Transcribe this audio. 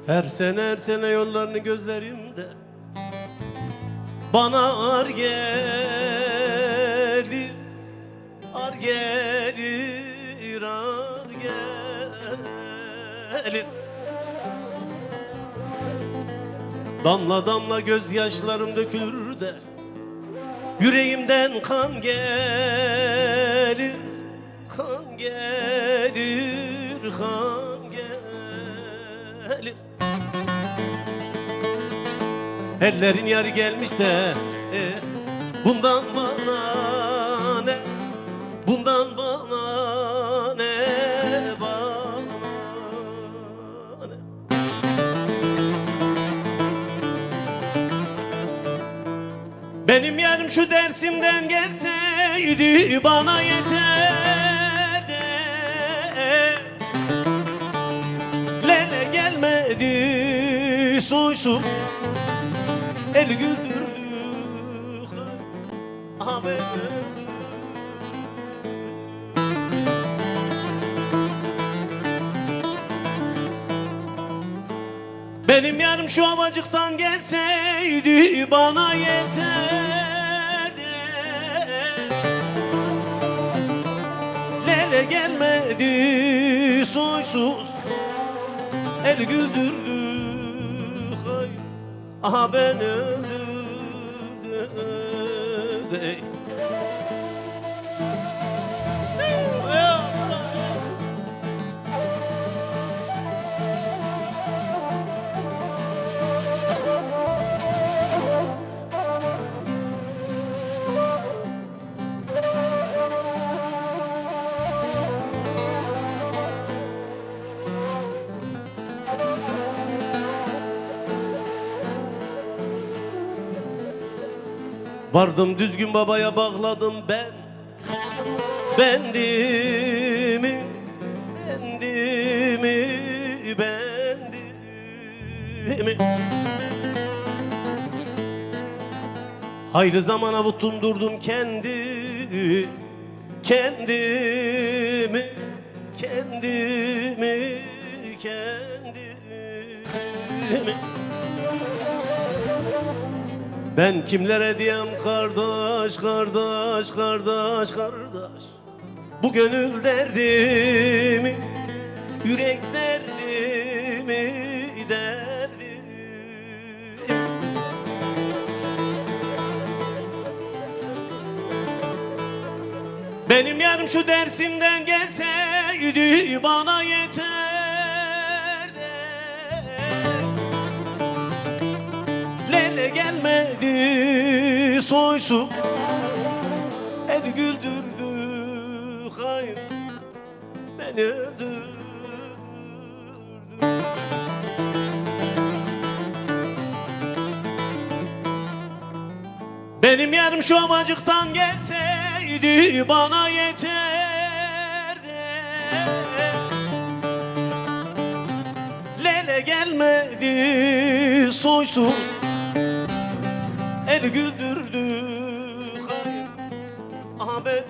Her sene yollarını gözlerimde bana ar gelir, ar gelir, ar gelir. Damla damla gözyaşlarım dökülür de yüreğimden kan gelir, kan gelir, kan gelir. Ellerin yarı gelmiş de bundan bana ne, bundan bana ne, bana ne. Benim yarım şu Dersim'den gelseydi bana yeter de, lele gelmedi soysun, el güldürdü, haber. Benim yarım şu Havacık'tan gelseydi bana yeterdi. Lele gelmedi soysuz, el güldürdü, hay, aha ben öldüm. Vardım düzgün babaya bağladım ben bendimi, bendimi, bendimi. Hayli zaman avuttum durdum kendimi, kendimi, kendimi, kendimi. Ben kimlere diyem kardeş, kardeş, kardeş, kardeş. Bu gönül derdimi, yürek derdimi, derdim. Benim yarım şu Dersim'den gelseydi bana yeter. Lele gelmedi soysun, el güldürdü, hayır, beni öldürdü. Benim yarım şu Havacık'tan gelseydi bana yeterdi. Lele gelmedi soysuz, el güldürdü, hayır, aha beni